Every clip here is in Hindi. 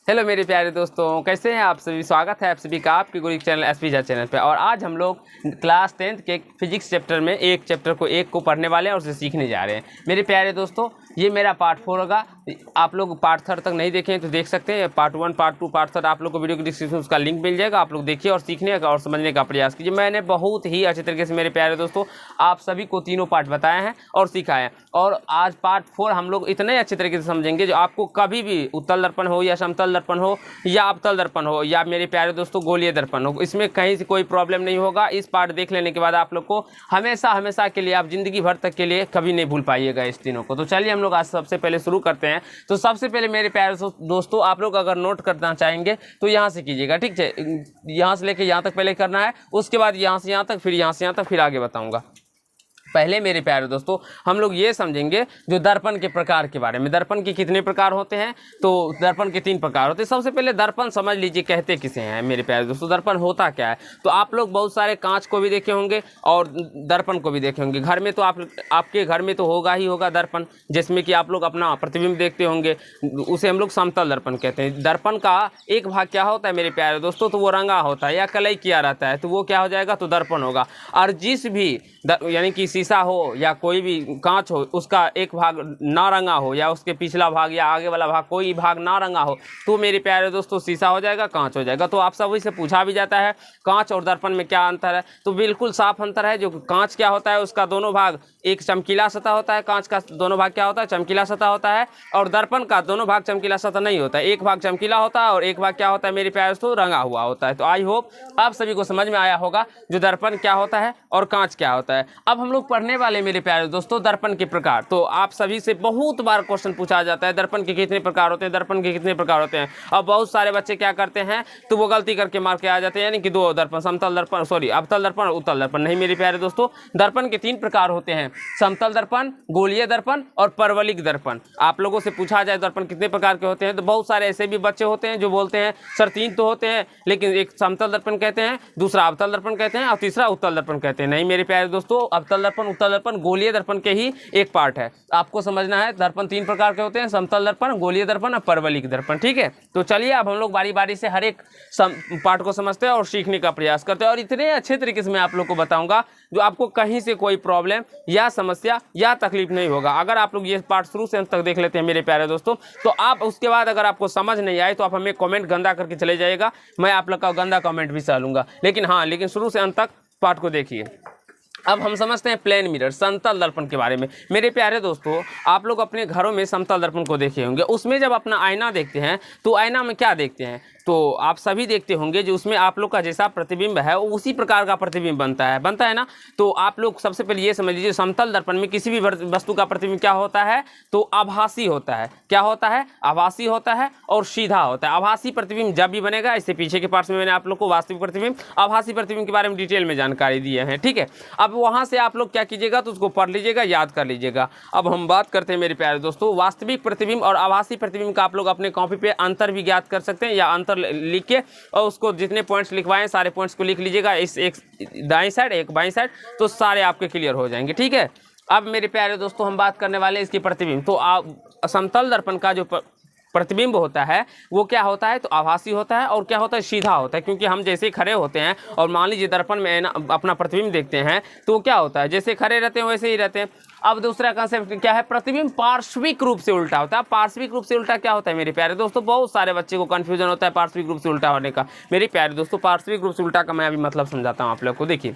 हेलो मेरे प्यारे दोस्तों, कैसे हैं आप सभी। स्वागत है आप सभी का आपके गुरु चैनल एसपी झा चैनल पे। और आज हम लोग क्लास 10th के फिजिक्स चैप्टर में एक चैप्टर को पढ़ने वाले हैं और उसे सीखने जा रहे हैं। मेरे प्यारे दोस्तों, ये मेरा पार्ट 4 होगा। आप लोग पार्ट 3 तक नहीं देखें तो देख सकते हैं। पार्ट 1, पार्ट 2, पार्ट 3 आप लोग को वीडियो के डिस्क्रिप्शन उसका लिंक मिल जाएगा। आप लोग देखिए और सीखने का और समझने का प्रयास कीजिए। मैंने बहुत ही अच्छे तरीके से मेरे प्यारे दोस्तों आप सभी को तीनों पार्ट बताए हैं और सिखाए हैं। और आज पार्ट 4 हम लोग इतने अच्छे तरीके से समझेंगे जो आपको कभी भी उत्तल दर्पण हो या समतल दर्पण हो या अवतल दर्पण हो या मेरे प्यारे दोस्तों गोलीय दर्पण हो, इसमें कहीं से कोई प्रॉब्लम नहीं होगा। इस पार्ट देख लेने के बाद आप लोग को हमेशा के लिए, आप जिंदगी भर तक के लिए कभी नहीं भूल पाइएगा इस तीनों को। तो चलिए हम लोग आज सबसे पहले शुरू करते हैं। तो सबसे पहले मेरे प्यारे दोस्तों, आप लोग अगर नोट करना चाहेंगे तो यहाँ से कीजिएगा, ठीक है। यहाँ से लेके यहाँ तक पहले करना है, उसके बाद यहाँ से यहाँ तक, फिर यहाँ से यहाँ तक, फिर आगे बताऊँगा। पहले मेरे प्यारे दोस्तों हम लोग ये समझेंगे जो दर्पण के प्रकार के बारे में। दर्पण के कितने प्रकार होते हैं? तो दर्पण के 3 प्रकार होते हैं। सबसे पहले दर्पण समझ लीजिए कहते किसे हैं मेरे प्यारे दोस्तों। दर्पण होता क्या है? तो आप लोग बहुत सारे कांच को भी देखे होंगे और दर्पण को भी देखे होंगे। घर में तो आपके घर में तो होगा ही होगा दर्पण, जिसमें कि आप लोग अपना प्रतिबिंब देखते होंगे। उसे हम लोग समतल दर्पण कहते हैं। दर्पण का एक भाग क्या होता है मेरे प्यारे दोस्तों? तो वो रंगा होता है या कलई किया रहता है, तो वो क्या हो जाएगा? तो दर्पण होगा। और जिस भी यानी कि शीशा हो या कोई भी कांच हो, उसका एक भाग ना रंगा हो या उसके पिछला भाग या आगे वाला भाग कोई भाग ना रंगा हो, तो मेरे प्यारे दोस्तों शीशा हो जाएगा, कांच हो जाएगा। तो आप सभी से पूछा भी जाता है कांच और दर्पण में क्या अंतर है? तो बिल्कुल साफ अंतर है। जो कांच क्या होता है, उसका दोनों भाग एक चमकीला सतह होता है। कांच का दोनों भाग क्या होता है? चमकीला सतह होता है। और दर्पण का दोनों भाग चमकीला सतह नहीं होता है। एक भाग चमकीला होता है और एक भाग क्या होता है मेरे प्यारे दोस्तों? रंगा हुआ होता है। तो आई होप आप सभी को समझ में आया होगा जो दर्पण क्या होता है और कांच क्या होता है। अब हम लोग पढ़ने वाले मेरे प्यारे दोस्तों दर्पण के प्रकार। तो आप सभी से बहुत बार क्वेश्चन पूछा जाता है दर्पण के कितने प्रकार होते हैं, दर्पण के कितने प्रकार होते हैं। अब बहुत सारे बच्चे क्या करते हैं, तो वो गलती करके मार के आ जाते हैं, यानी कि 2 दर्पण, समतल दर्पण, सॉरी अवतल दर्पण, उत्तल दर्पण। नहीं मेरे प्यारे दोस्तों, दर्पण के 3 प्रकार होते हैं, समतल दर्पण, गोलीय दर्पण और परवलिक दर्पण। आप लोगों से पूछा जाए दर्पण कितने प्रकार के होते हैं, तो बहुत सारे ऐसे भी बच्चे होते हैं जो बोलते हैं सर 3 तो होते हैं, लेकिन एक समतल दर्पण कहते हैं, दूसरा अवतल दर्पण कहते हैं और तीसरा उत्तल दर्पण कहते हैं। नहीं मेरे प्यारे दोस्तों, अवतल दर्पण, उत्तल दर्पण गोलीय दर्पण के ही एक पार्ट है। आपको समझना है दर्पण 3 प्रकार के होते हैं, समतल दर्पण, गोलीय दर्पण और परवलिक दर्पण, ठीक है। तो चलिए अब हम लोग बारी बारी से हर एक पार्ट को समझते हैं और सीखने का प्रयास करते हैं। और इतने अच्छे तरीके से मैं आप लोग को बताऊंगा जो आपको कहीं से कोई प्रॉब्लम या समस्या या तकलीफ नहीं होगा। अगर आप लोग ये पार्ट शुरू से अंत तक देख लेते हैं मेरे प्यारे दोस्तों, तो आप उसके बाद अगर आपको समझ नहीं आए तो आप हमें कमेंट गंदा करके चले जाइएगा, मैं आप लोग का गंदा कमेंट भी सह लूंगा। लेकिन शुरू से अंत तक पार्ट को देखिए। अब हम समझते हैं प्लेन मिरर, समतल दर्पण के बारे में। मेरे प्यारे दोस्तों, आप लोग अपने घरों में समतल दर्पण को देखे होंगे। उसमें जब अपना आईना देखते हैं तो आईना में क्या देखते हैं? तो आप सभी देखते होंगे जो उसमें आप लोग का जैसा प्रतिबिंब है वो उसी प्रकार का प्रतिबिंब बनता है ना। तो आप लोग सबसे पहले ये समझ लीजिए, समतल दर्पण में किसी भी वस्तु का प्रतिबिंब क्या होता है? तो आभासी होता है। क्या होता है? आभासी होता है और सीधा होता है। आभासी प्रतिबिंब जब भी बनेगा, इससे पीछे के पार्ट्स में मैंने आप लोग को वास्तविक प्रतिबिंब, आभासी प्रतिबिंब के बारे में डिटेल में जानकारी दिए हैं, ठीक है। अब वहाँ से आप लोग क्या कीजिएगा, तो उसको पढ़ लीजिएगा, याद कर लीजिएगा। अब हम बात करते हैं मेरे प्यारे दोस्तों वास्तविक प्रतिबिंब और आभासी प्रतिबिंब का। आप लोग अपने कॉपी पे अंतर भी ज्ञात कर सकते हैं या अंतर लिख के, और उसको जितने पॉइंट्स लिखवाएं सारे पॉइंट्स को लिख लीजिएगा, इस एक दाएं साइड एक बाएं साइड, तो सारे आपके क्लियर हो जाएंगे, ठीक है। अब मेरे प्यारे दोस्तों हम बात करने वाले इसकी प्रतिबिंब। तो समतल दर्पण का जो प्रतिबिंब होता है वो क्या होता है? तो आभासी होता है और क्या होता है? सीधा होता है। क्योंकि हम जैसे खड़े होते हैं और मान लीजिए दर्पण में अपना प्रतिबिंब देखते हैं तो क्या होता है? जैसे खड़े रहते हैं वैसे ही रहते हैं। अब दूसरा कंसेप्ट क्या है? प्रतिबिंब पार्श्विक रूप से उल्टा होता है। पार्श्विक रूप से उल्टा क्या होता है मेरे प्यारे दोस्तों? बहुत सारे बच्चे को कंफ्यूजन होता है पार्श्विक रूप से उल्टा होने का। मेरे प्यारे दोस्तों, पार्श्विक रूप से उल्टा का मैं अभी मतलब समझाता हूँ आप लोग को। देखिए,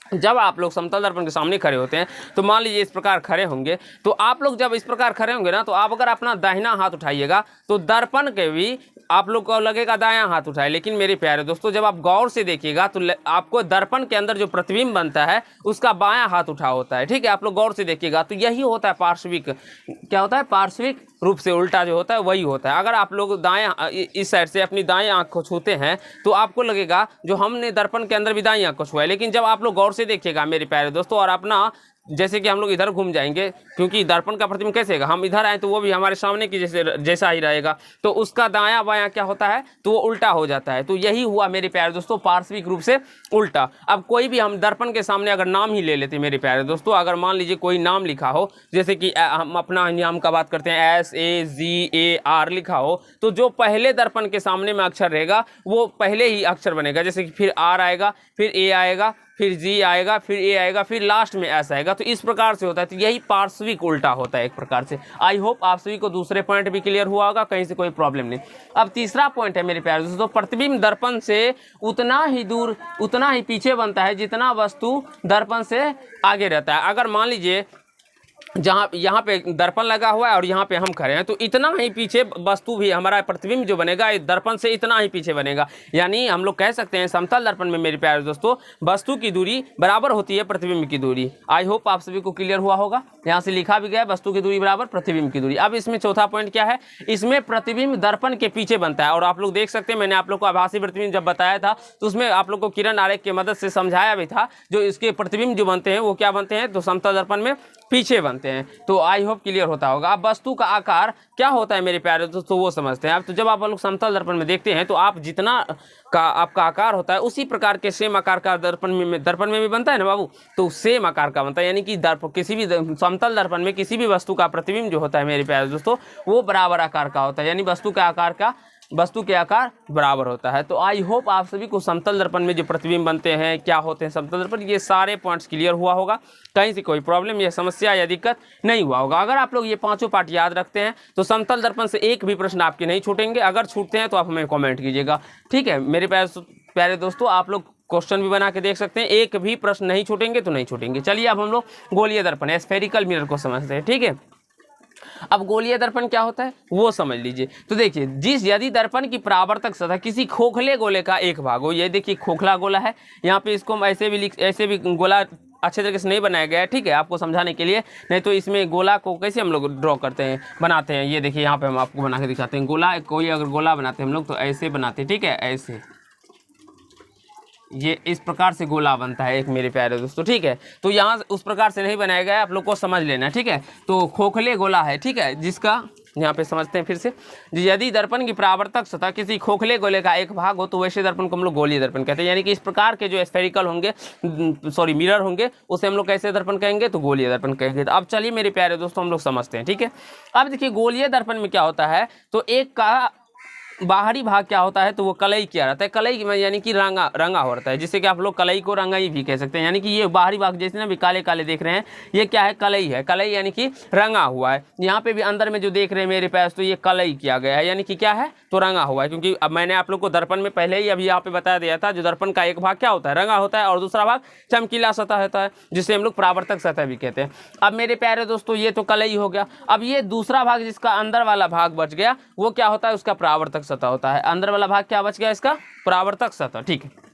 जब आप लोग समतल दर्पण के सामने खड़े होते हैं तो मान लीजिए इस प्रकार खड़े होंगे, तो आप लोग जब इस प्रकार खड़े होंगे ना, तो आप अगर अपना दाहिना हाथ उठाइएगा तो दर्पण के भी आप लोग को लगेगा दायां हाथ उठाए। लेकिन मेरे प्यारे दोस्तों, जब आप गौर से देखिएगा तो आपको दर्पण के अंदर जो प्रतिबिंब बनता है उसका बायां हाथ उठा होता है, ठीक है। आप लोग गौर से देखिएगा तो यही होता है पार्श्विक। क्या होता है? पार्श्विक रूप से उल्टा जो होता है वही होता है। अगर आप लोग दाएं इस साइड से अपनी दाएं आंख को छूते हैं तो आपको लगेगा जो हमने दर्पण के अंदर भी दाएं आंख को छुआ है। लेकिन जब आप लोग गौर से देखिएगा मेरे प्यारे दोस्तों और अपना जैसे कि हम लोग इधर घूम जाएंगे, क्योंकि दर्पण का प्रतिबिंब कैसे होगा, हम इधर आए तो वो भी हमारे सामने की जैसा ही रहेगा, तो उसका दायां बायां क्या होता है, तो वो उल्टा हो जाता है। तो यही हुआ मेरे प्यारे दोस्तों पार्श्विक रूप से उल्टा। अब कोई भी हम दर्पण के सामने अगर नाम ही ले लेते हैं मेरे प्यारे दोस्तों, अगर मान लीजिए कोई नाम लिखा हो, जैसे कि हम अपना नाम का बात करते हैं SAGAR लिखा हो, तो जो पहले दर्पण के सामने में अक्षर रहेगा वो पहले ही अक्षर बनेगा। जैसे कि फिर R आएगा, फिर A आएगा, फिर G आएगा, फिर A आएगा, फिर लास्ट में S आएगा। तो इस प्रकार से होता है। तो यही पार्श्विक उल्टा होता है एक प्रकार से। आई होप आप सभी को दूसरे पॉइंट भी क्लियर हुआ होगा, कहीं से कोई प्रॉब्लम नहीं। अब तीसरा पॉइंट है मेरे प्यारे दोस्तों, प्रतिबिंब दर्पण से उतना ही दूर, उतना ही पीछे बनता है जितना वस्तु दर्पण से आगे रहता है। अगर मान लीजिए जहाँ यहाँ पे दर्पण लगा हुआ है और यहाँ पे हम खड़े हैं, तो इतना ही पीछे वस्तु भी हमारा प्रतिबिंब जो बनेगा दर्पण से इतना ही पीछे बनेगा। यानी हम लोग कह सकते हैं समतल दर्पण में मेरे प्यारे दोस्तों वस्तु की दूरी बराबर होती है प्रतिबिंब की दूरी। आई होप आप सभी को क्लियर हुआ होगा। यहाँ से लिखा भी गया वस्तु की दूरी बराबर प्रतिबिंब की दूरी। अब इसमें चौथा पॉइंट क्या है, इसमें प्रतिबिंब दर्पण के पीछे बनता है। और आप लोग देख सकते हैं मैंने आप लोग को आभासी प्रतिबिंब जब बताया था तो उसमें आप लोग को किरण आरेख की मदद से समझाया भी था, जो इसके प्रतिबिंब जो बनते हैं वो क्या बनते हैं, तो समतल दर्पण में पीछे बनते हैं। तो आई होप क्लियर होता होगा। अब वस्तु का आकार क्या होता है मेरे प्यारे दोस्तों, वो समझते हैं। अब तो जब आप लोग समतल दर्पण में देखते हैं तो आप जितना का आपका आकार होता है उसी प्रकार के सेम आकार का दर्पण में भी बनता है ना बाबू, तो सेम आकार का बनता है। यानी कि किसी भी समतल दर्पण में किसी भी वस्तु का प्रतिबिंब जो होता है मेरे प्यारे दोस्तों वो बराबर आकार का होता है, यानी वस्तु के आकार बराबर होता है। तो आई होप आप सभी को समतल दर्पण में जो प्रतिबिंब बनते हैं क्या होते हैं समतल दर्पण, ये सारे पॉइंट्स क्लियर हुआ होगा, कहीं से कोई प्रॉब्लम या समस्या या दिक्कत नहीं हुआ होगा। अगर आप लोग ये पांचों पार्ट याद रखते हैं तो समतल दर्पण से एक भी प्रश्न आपके नहीं छूटेंगे। अगर छूटते हैं तो आप हमें कॉमेंट कीजिएगा, ठीक है मेरे प्यारे दोस्तों। आप लोग क्वेश्चन भी बना के देख सकते हैं, एक भी प्रश्न नहीं छूटेंगे तो नहीं छूटेंगे। चलिए अब हम लोग गोलीय दर्पण स्फेरिकल मिरर को समझते हैं, ठीक है। अब गोलीय दर्पण क्या होता है वो समझ लीजिए। तो देखिए यदि दर्पण की परावर्तक सतह किसी खोखले गोले का एक भाग हो, ये देखिए खोखला गोला है, यहाँ पे इसको हम ऐसे भी गोला अच्छे तरीके से नहीं बनाया गया है, ठीक है आपको समझाने के लिए। नहीं तो इसमें गोला को कैसे हम लोग ड्रॉ करते हैं, बनाते हैं, ये देखिए यहाँ पे हम आपको बना के दिखाते हैं। गोला कोई अगर गोला बनाते हैं हम लोग तो ऐसे बनाते हैं, ठीक है ऐसे, ये इस प्रकार से गोला बनता है एक मेरे प्यारे दोस्तों, ठीक है। तो यहाँ उस प्रकार से नहीं बनाया गया है, आप लोग को समझ लेना, ठीक है। तो खोखले गोला है, ठीक है, जिसका यहाँ पे समझते हैं फिर से। यदि दर्पण की परावर्तक सतह किसी खोखले गोले का एक भाग हो तो वैसे दर्पण को हम लोग गोलीय दर्पण कहते हैं। यानी कि इस प्रकार के जो स्फेरिकल होंगे, मिरर होंगे, उसे हम लोग कैसे दर्पण कहेंगे, तो गोलीय दर्पण कहेंगे। तो अब चलिए मेरे प्यारे दोस्तों हम लोग समझते हैं, ठीक है। अब देखिए गोलीय दर्पण में क्या होता है, तो एक का बाहरी भाग क्या होता है, तो वो कलई किया रहता है। कलई में यानी कि रंगा हो रहता है, जिससे कि आप लोग कलई को रंगाई भी कह सकते हैं। यानी कि ये बाहरी भाग जैसे ना भी काले काले देख रहे हैं, ये क्या है, कलई है। कलई यानी कि रंगा हुआ है। यहाँ पे भी अंदर में जो देख रहे हैं मेरे पास, तो ये कलई किया गया है, यानी कि क्या है, तो रंगा हुआ है। क्योंकि अब मैंने आप लोग को दर्पण में पहले ही अभी यहाँ पे बताया दिया था, जो दर्पण का एक भाग क्या होता है, रंगा होता है, और दूसरा भाग चमकीला सतह होता है, जिसे हम लोग परावर्तक सतह भी कहते हैं। अब मेरे प्यारे दोस्तों ये तो कलई हो गया। अब ये दूसरा भाग जिसका अंदर वाला भाग बच गया वो क्या होता है, उसका परावर्तक सतह होता है। अंदर वाला भाग क्या बच गया, इसका परावर्तक सतह, ठीक है।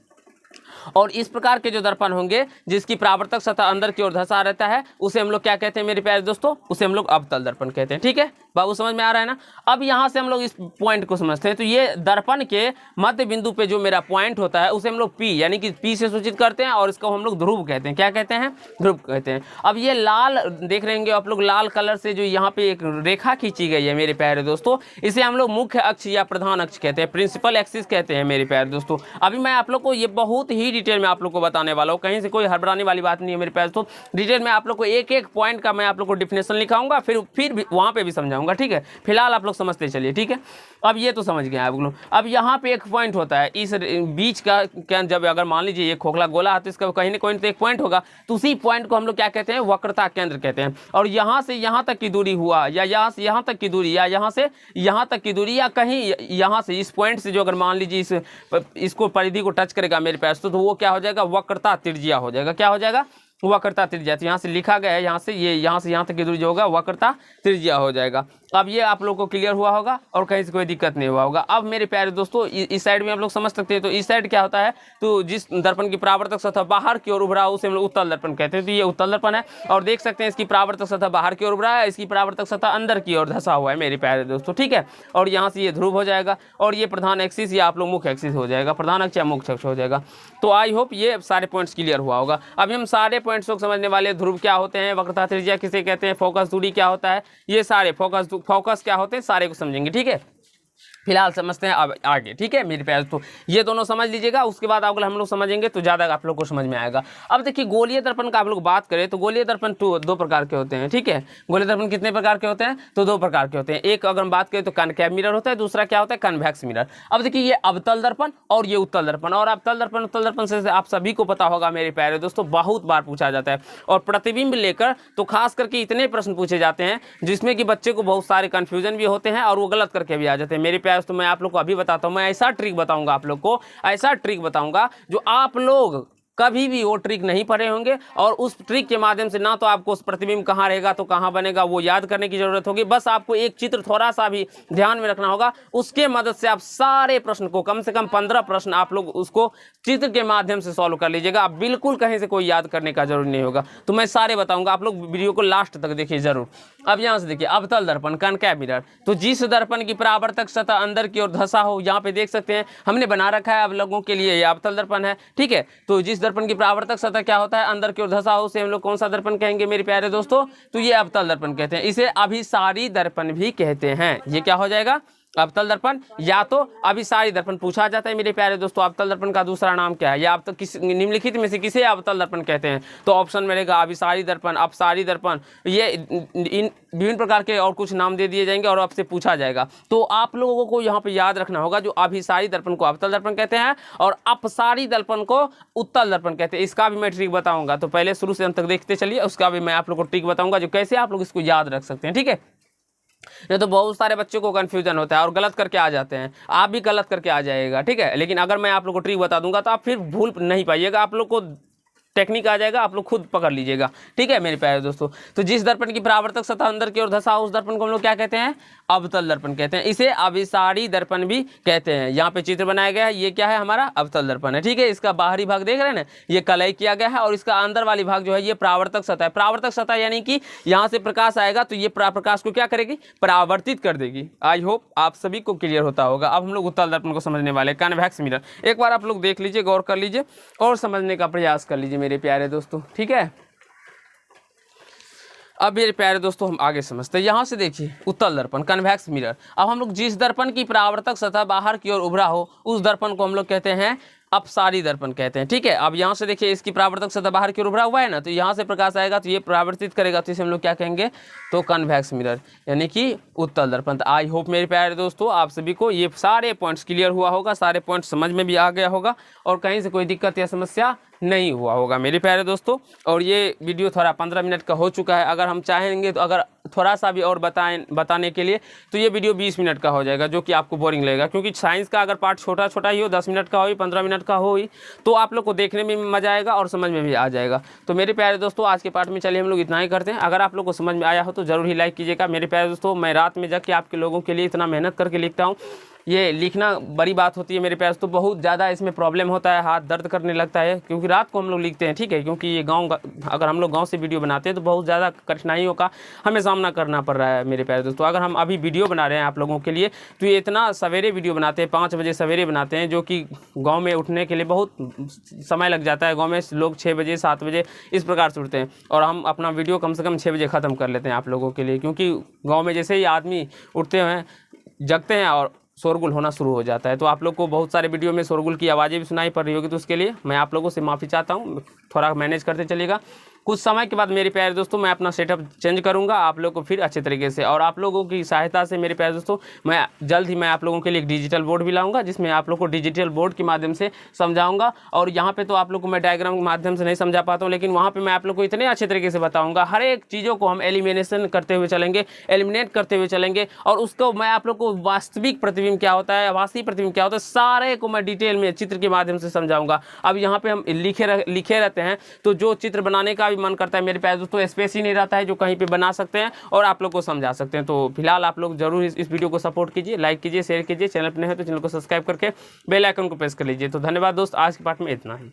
और इस प्रकार के जो दर्पण होंगे जिसकी परावर्तक सतह अंदर की ओर धंसा रहता है, उसे हम लोग क्या कहते हैं मेरे प्यारे दोस्तों, उसे हम लोग अवतल दर्पण कहते हैं, ठीक है बाबू, समझ में आ रहा है ना। अब यहाँ से हम लोग इस पॉइंट को समझते हैं। तो ये दर्पण के मध्य बिंदु पे जो मेरा पॉइंट होता है उसे हम लोग P यानी कि P से सूचित करते हैं, और इसको हम लोग ध्रुव कहते हैं। क्या कहते हैं, ध्रुव कहते हैं। अब ये लाल देख रहे होंगे आप लोग, लाल कलर से जो यहाँ पे एक रेखा खींची गई है मेरे प्यारे दोस्तों, इसे हम लोग मुख्य अक्ष या प्रधान अक्ष कहते हैं, प्रिंसिपल एक्सिस कहते हैं मेरे प्यारे दोस्तों। अभी मैं आप लोग को ये बहुत ही डिटेल में आप लोग को बताने वाला हूँ, कहीं से कोई हड़बड़ाने वाली बात नहीं है मेरे प्यारे दोस्तों। डिटेल में आप लोग को एक एक पॉइंट का मैं आप लोग को डिफिनेशन लिखाऊंगा, फिर भी वहाँ पे भी समझाऊंगा, ठीक है। फिलहाल आप लोग समझते चलिए, ठीक है। अब ये तो समझ गए आप लोग। अब यहाँ पे एक पॉइंट होता है इस बीच का, क्या जब अगर मान लीजिए ये खोखला गोला है तो इसका कहीं ना कहीं तो एक पॉइंट होगा, तो उसी पॉइंट को हम लोग क्या कहते हैं, वक्रता केंद्र कहते हैं। और यहाँ से यहाँ तक की दूरी हुआ, या यहाँ से यहाँ तक की दूरी, या यहाँ से यहाँ तक की दूरी, या कहीं यहाँ से इस पॉइंट से जो अगर मान लीजिए इसको परिधि को टच करेगा मेरे पास, तो वो क्या हो जाएगा, वक्रता त्रिज्या हो जाएगा। क्या हो जाएगा, वक्रता त्रिज्या। तो यहाँ से लिखा गया है, यहाँ से यहाँ तक की दूरी जो होगा वक्रता त्रिज्या हो जाएगा। अब ये आप लोग को क्लियर हुआ होगा और कहीं से कोई दिक्कत नहीं हुआ होगा। अब मेरे प्यारे दोस्तों इस साइड में आप लोग समझ सकते हैं। तो इस साइड क्या होता है, तो जिस दर्पण की परावर्तक सतह बाहर की ओर उभरा हो उसे हम लोग उत्तल दर्पण कहते हैं। तो ये उत्तल दर्पण है और देख सकते हैं इसकी परावर्तक सतह बाहर की ओर उभरा है, इसकी परावर्तक सतह अंदर की ओर धंसा हुआ है मेरे प्यारे दोस्तों, ठीक है। और यहाँ से ये ध्रुव हो जाएगा और ये प्रधान एक्सिस या आप लोग मुख्य एक्सिस हो जाएगा, प्रधान अक्ष या मुख्य अक्ष हो जाएगा। तो आई होप ये सारे पॉइंट्स क्लियर हुआ होगा। अभी हम सारे पॉइंट्स को समझने वाले, ध्रुव क्या होते हैं, वक्रता त्रिज्या किसे कहते हैं, फोकस दूरी क्या होता है, ये सारे फोकस क्या होते हैं सारे को समझेंगे, ठीक है। फिलहाल समझते हैं अब आगे, ठीक है मेरे प्यारे। तो ये दोनों समझ लीजिएगा, उसके बाद अगर हम लोग समझेंगे तो ज़्यादा आप लोग को समझ में आएगा। अब देखिए गोलीय दर्पण का आप लोग बात करें तो गोलीय दर्पण दो प्रकार के होते हैं, ठीक है। गोलीय दर्पण कितने प्रकार के होते हैं, तो दो प्रकार के होते हैं। एक अगर हम बात करें तो कनकैव मिरर होता है, दूसरा क्या होता है, कन्वेक्स मिरर। अब देखिए ये अवतल दर्पण और ये उत्तल दर्पण, और अवतल दर्पण उत्तल दर्पण से आप सभी को पता होगा मेरे प्यारे दोस्तों, बहुत बार पूछा जाता है। और प्रतिबिंब लेकर तो खास करके इतने प्रश्न पूछे जाते हैं जिसमें कि बच्चे को बहुत सारे कन्फ्यूजन भी होते हैं और वो गलत करके भी आ जाते हैं मेरे प्यारे। तो मैं आप लोग को अभी बताता हूं, मैं ऐसा ट्रिक बताऊंगा आप लोग को, ऐसा ट्रिक बताऊंगा जो आप लोग कभी भी वो ट्रिक नहीं पढ़े होंगे, और उस ट्रिक के माध्यम से ना तो आपको उस प्रतिबिंब कहाँ रहेगा तो कहाँ बनेगा वो याद करने की जरूरत होगी, बस आपको एक चित्र थोड़ा सा भी ध्यान में रखना होगा, उसके मदद से आप सारे प्रश्न को, कम से कम 15 प्रश्न आप लोग उसको चित्र के माध्यम से सॉल्व कर लीजिएगा। आप बिल्कुल कहीं से कोई याद करने का जरूरी नहीं होगा। तो मैं सारे बताऊंगा, आप लोग वीडियो को लास्ट तक देखिए जरूर। अब यहाँ से देखिए अवतल दर्पण कनकैव मिरर, तो जिस दर्पण की परावर्तक सतह अंदर की ओर धंसा हो, यहाँ पे देख सकते हैं हमने बना रखा है आप लोगों के लिए, ये अवतल दर्पण है, ठीक है। तो जिस दर्पण की परावर्तक सतह क्या होता है, अंदर की ओर धंसा हो, उसे हम लोग कौन सा दर्पण कहेंगे मेरे प्यारे दोस्तों, तो ये अवतल दर्पण कहते हैं। इसे अभिसारी दर्पण भी कहते हैं। ये क्या हो जाएगा, अवतल दर्पण या तो अभिसारी दर्पण पूछा जाता है मेरे प्यारे दोस्तों। अवतल दर्पण का दूसरा नाम क्या है, या आप तो किस निम्नलिखित में से किसे अवतल दर्पण कहते हैं, तो ऑप्शन मिलेगा अभिसारी दर्पण, अपसारी दर्पण, ये इन विभिन्न प्रकार के और कुछ नाम दे दिए जाएंगे और आपसे पूछा जाएगा। तो आप लोगों को यहाँ पे याद रखना होगा, जो अभिसारी दर्पण को अवतल दर्पण कहते हैं और अपसारी दर्पण को उत्तल दर्पण कहते हैं। इसका भी मैं ट्रिक बताऊंगा, तो पहले शुरू से अंत तक देखते चलिए, उसका भी मैं आप लोग को ट्रिक बताऊंगा जो कैसे आप लोग इसको याद रख सकते हैं, ठीक है। ये तो बहुत सारे बच्चों को कंफ्यूजन होता है और गलत करके आ जाते हैं, आप भी गलत करके आ जाएगा, ठीक है। लेकिन अगर मैं आप लोग को ट्रिक बता दूंगा तो आप फिर भूल नहीं पाइएगा, आप लोग को टेक्निक आ जाएगा, आप लोग खुद पकड़ लीजिएगा, ठीक है मेरे प्यारे दोस्तों। तो जिस दर्पण की परावर्तक सतह अंदर की ओर धंसा हो उस दर्पण को हम लोग क्या कहते हैं, अवतल दर्पण कहते हैं। इसे अभिसारी दर्पण भी कहते हैं। यहाँ पे चित्र बनाया गया है, ये क्या है हमारा अवतल दर्पण है, ठीक है। इसका बाहरी भाग देख रहे हैं ना, ये कलई किया गया है और इसका अंदर वाली भाग जो है ये परावर्तक सतह है। परावर्तक सतह यानी कि यहाँ से प्रकाश आएगा तो ये प्रकाश को क्या करेगी, परावर्तित कर देगी। आई होप आप सभी को क्लियर होता होगा। अब हम लोग उत्तल दर्पण को समझने वाले, कन्वेक्स मिरर। एक बार आप लोग देख लीजिए, गौर कर लीजिए और समझने का प्रयास कर लीजिए मेरे प्यारे दोस्तों, ठीक है। अब मेरे प्यारे दोस्तों हम आगे समझते हैं। यहाँ से देखिए उत्तल दर्पण कन्वेक्स मिरर। अब हम लोग जिस दर्पण की परावर्तक सतह बाहर की ओर उभरा हो उस दर्पण को हम लोग कहते हैं अपसारी दर्पण कहते हैं, ठीक है। अब यहाँ से देखिए इसकी परावर्तक सतह बाहर की ओर उभरा हुआ है ना, तो यहाँ से प्रकाश आएगा तो ये परावर्तित करेगा, तो इसे हम लोग क्या कहेंगे, तो कन्वेक्स मिरर यानी कि उत्तल दर्पण। तो आई होप मेरे प्यारे दोस्तों आप सभी को ये सारे पॉइंट्स क्लियर हुआ होगा, सारे पॉइंट्स समझ में भी आ गया होगा और कहीं से कोई दिक्कत या समस्या नहीं हुआ होगा मेरे प्यारे दोस्तों। और ये वीडियो थोड़ा 15 मिनट का हो चुका है, अगर हम चाहेंगे तो अगर थोड़ा सा भी और बताने के लिए तो ये वीडियो 20 मिनट का हो जाएगा, जो कि आपको बोरिंग लगेगा, क्योंकि साइंस का अगर पार्ट छोटा छोटा ही हो, 10 मिनट का हो, 15 मिनट का हो ही, तो आप लोग को देखने में भी मजा आएगा और समझ में भी आ जाएगा। तो मेरे प्यारे दोस्तों आज के पार्ट में चलिए हम लोग इतना ही करते हैं। अगर आप लोग को समझ में आया हो तो ज़रूर ही लाइक कीजिएगा मेरे प्यारे दोस्तों। मैं रात में जाके आपके लोगों के लिए इतना मेहनत करके लिखता हूँ, ये लिखना बड़ी बात होती है मेरे प्यारे दोस्तों। बहुत ज़्यादा इसमें प्रॉब्लम होता है, हाथ दर्द करने लगता है, क्योंकि रात को हम लोग लिखते हैं, ठीक है। क्योंकि ये अगर हम लोग गांव से वीडियो बनाते हैं तो बहुत ज़्यादा कठिनाइयों का हमें सामना करना पड़ रहा है मेरे प्यारे दोस्तों। अगर हम अभी वीडियो बना रहे हैं आप लोगों के लिए तो ये इतना सवेरे वीडियो बनाते हैं, 5 बजे सवेरे बनाते हैं, जो कि गाँव में उठने के लिए बहुत समय लग जाता है। गाँव में लोग 6 बजे 7 बजे इस प्रकार से उठते हैं और हम अपना वीडियो कम से कम 6 बजे ख़त्म कर लेते हैं आप लोगों के लिए, क्योंकि गाँव में जैसे ही आदमी उठते हैं जगते हैं और शोरगुल होना शुरू हो जाता है। तो आप लोग को बहुत सारे वीडियो में शोरगुल की आवाज़ें भी सुनाई पड़ रही होगी, तो उसके लिए मैं आप लोगों से माफ़ी चाहता हूँ, थोड़ा मैनेज करते चलिएगा। कुछ समय के बाद मेरे प्यारे दोस्तों मैं अपना सेटअप चेंज करूंगा आप लोग को फिर अच्छे तरीके से, और आप लोगों की सहायता से मेरे प्यारे दोस्तों मैं जल्द ही मैं आप लोगों के लिए एक डिजिटल बोर्ड भी लाऊंगा, जिसमें आप लोग को डिजिटल बोर्ड के माध्यम से समझाऊंगा। और यहाँ पे तो आप लोग को मैं डायग्राम के माध्यम से नहीं समझा पाता हूँ, लेकिन वहाँ पर मैं आप लोग को इतने अच्छे तरीके से बताऊँगा, हर एक चीज़ों को हम एलिमिनेशन करते हुए चलेंगे, एलिमिनेट करते हुए चलेंगे, और उसको मैं आप लोग को वास्तविक प्रतिबिंब क्या होता है, आभासी प्रतिबिंब क्या होता है, सारे को मैं डिटेल में चित्र के माध्यम से समझाऊंगा। अब यहाँ पे हम लिखे रहते हैं, तो जो चित्र बनाने का भी कभी मन करता है मेरे प्यारे दोस्तों, स्पेस ही नहीं रहता है जो कहीं पे बना सकते हैं और आप लोग को समझा सकते हैं। तो फिलहाल आप लोग जरूर इस वीडियो को सपोर्ट कीजिए, लाइक कीजिए, शेयर कीजिए, चैनल पर नहीं है तो चैनल को सब्सक्राइब करके बेल आइकन को प्रेस कर लीजिए। तो धन्यवाद दोस्त, आज के पार्ट में इतना ही।